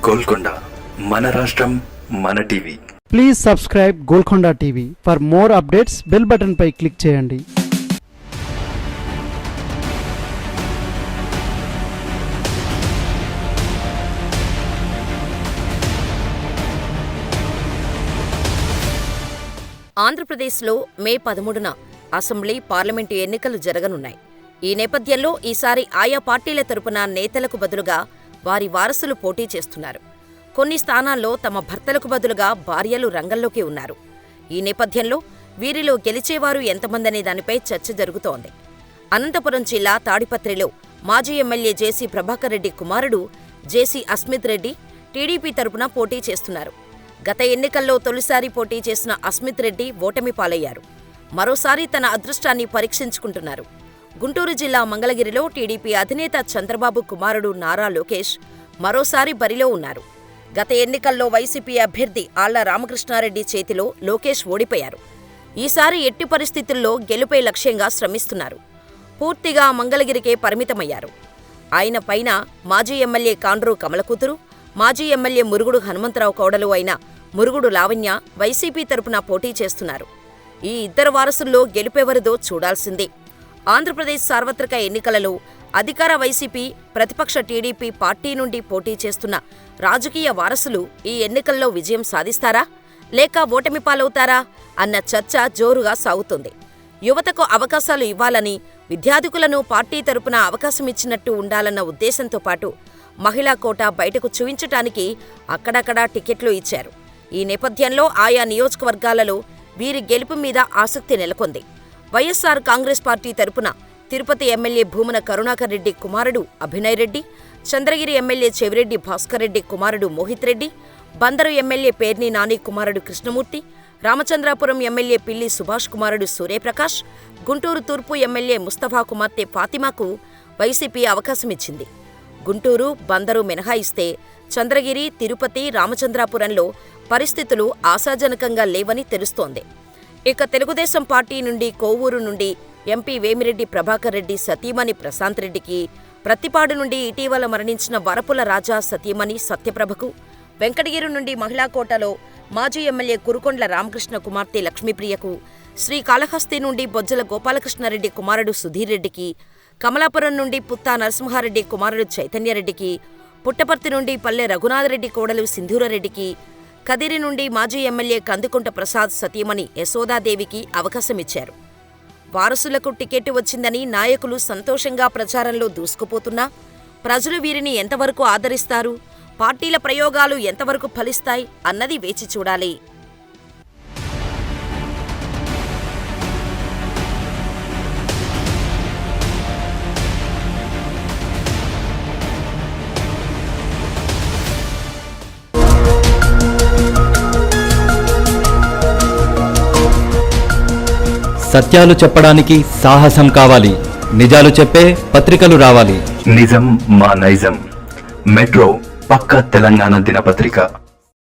గోల్కొండ మన రాష్ట్రం మన TV. Please subscribe Golconda TV. For more updates bell button పై క్లిక్ చేయండి. ఆంధ్రప్రదేశ్లో మే 13న అసెంబ్లీ, పార్లమెంటు ఎన్నికలు జరగనున్నాయి. ఈ నేపథ్యంలో ఈసారి ఆయా పార్టీల తరపున నేతలకు బదులుగా వారి వారసులు పోటీ చేస్తున్నారు. కొన్ని స్థానాల్లో తమ భర్తలకు బదులుగా భార్యలు రంగంలోకి ఉన్నారు. ఈ నేపథ్యంలో వీరిలో గెలిచేవారు ఎంతమందనే దానిపై చర్చ జరుగుతోంది. అనంతపురం జిల్లా తాడిపత్రిలో మాజీ ఎమ్మెల్యే జేసీ ప్రభాకర్ రెడ్డి కుమారుడు జేసీ అస్మిత్ రెడ్డి టీడీపీ తరపున పోటీ చేస్తున్నారు. గత ఎన్నికల్లో తొలిసారి పోటీ చేసిన అస్మిత్ రెడ్డి ఓటమి పాలయ్యారు. మరోసారి తన అదృష్టాన్ని పరీక్షించుకుంటున్నారు. గుంటూరు జిల్లా మంగళగిరిలో టీడీపీ అధినేత చంద్రబాబు కుమారుడు నారా లోకేష్ మరోసారి బరిలో ఉన్నారు. గత ఎన్నికల్లో వైసీపీ అభ్యర్థి ఆళ్ల రామకృష్ణారెడ్డి చేతిలో లోకేష్ ఓడిపోయారు. ఈసారి ఎట్టి పరిస్థితుల్లో గెలుపే లక్ష్యంగా శ్రమిస్తున్నారు. పూర్తిగా మంగళగిరికే పరిమితమయ్యారు. ఆయన పైన మాజీ ఎమ్మెల్యే కాండ్రు కమల కూతురు, మాజీ ఎమ్మెల్యే మురుగుడు హనుమంతరావు కౌడలు అయిన మురుగుడు లావణ్య వైసీపీ తరపున పోటీ చేస్తున్నారు. ఈ ఇద్దరు వారసుల్లో గెలుపెవరిదో చూడాల్సిందే. ఆంధ్రప్రదేశ్ సార్వత్రిక ఎన్నికలలో అధికార వైసీపీ, ప్రతిపక్ష టీడీపీ పార్టీ నుండి పోటీ చేస్తున్న రాజకీయ వారసులు ఈ ఎన్నికల్లో విజయం సాధిస్తారా, లేక ఓటమి పాలవుతారా అన్న చర్చ జోరుగా సాగుతోంది. యువతకు అవకాశాలు ఇవ్వాలని, విద్యార్థికులను పార్టీ తరపున అవకాశమిచ్చినట్టు ఉండాలన్న ఉద్దేశంతో పాటు మహిళా కోటా బయటకు చూయించటానికి అక్కడక్కడా టికెట్లు ఇచ్చారు. ఈ నేపథ్యంలో ఆయా నియోజకవర్గాలలో వీరి గెలుపు మీద ఆసక్తి నెలకొంది. వైఎస్సార్ కాంగ్రెస్ పార్టీ తరపున తిరుపతి ఎమ్మెల్యే భూమన కరుణాకర్ రెడ్డి కుమారుడు అభినయ్ రెడ్డి, చంద్రగిరి ఎమ్మెల్యే చెవిరెడ్డి భాస్కర్ రెడ్డి కుమారుడు మోహిత్ రెడ్డి, బందరు ఎమ్మెల్యే పేర్ని నాని కుమారుడు కృష్ణమూర్తి, రామచంద్రాపురం ఎమ్మెల్యే పిల్లి సుభాష్ కుమారుడు సూర్యప్రకాష్, గుంటూరు తూర్పు ఎమ్మెల్యే ముస్తఫా కుమార్తె ఫాతిమాకు వైసీపీ అవకాశమిచ్చింది. గుంటూరు, బందరు మినహాయిస్తే చంద్రగిరి, తిరుపతి, రామచంద్రాపురంలో పరిస్థితులు ఆశాజనకంగా లేవని తెలుస్తోంది. ఇక తెలుగుదేశం పార్టీ నుండి కోవూరు నుండి ఎంపీ వేమిరెడ్డి ప్రభాకర్ రెడ్డి సతీమణి ప్రశాంత్ రెడ్డికి, ప్రత్తిపాడు నుండి ఇటీవల మరణించిన వరపుల రాజా సతీమణి సత్యప్రభకు, వెంకటగిరి నుండి మహిళా కోటలో మాజీ ఎమ్మెల్యే కురుకొండ్ల రామకృష్ణ కుమార్తె లక్ష్మీప్రియకు, శ్రీకాళహస్తి నుండి బొజ్జల గోపాలకృష్ణారెడ్డి కుమారుడు సుధీర్ రెడ్డికి, కమలాపురం నుండి పుత్తా నరసింహారెడ్డి కుమారుడు చైతన్యరెడ్డికి, పుట్టపర్తి నుండి పల్లె రఘునాథరెడ్డి కోడలు సింధూరారెడ్డికి, కదిరి నుండి మాజీ ఎమ్మెల్యే కందుకుంట ప్రసాద్ సతీమణి యశోదాదేవికి అవకాశమిచ్చారు. వారసులకు టికెట్ వచ్చిందని నాయకులు సంతోషంగా ప్రచారంలో దూసుకుపోతున్నా ప్రజలు వీరిని ఎంతవరకు ఆదరిస్తారు, పార్టీల ప్రయోగాలు ఎంతవరకు ఫలిస్తాయి అన్నది వేచి చూడాలి. సత్యాలు చెప్పడానికి సాహసం కావాలి. నిజాలు చెప్పే పత్రికలు రావాలి. నిజం మా నైజం. మెట్రో పక్క తెలంగాణ దినపత్రిక.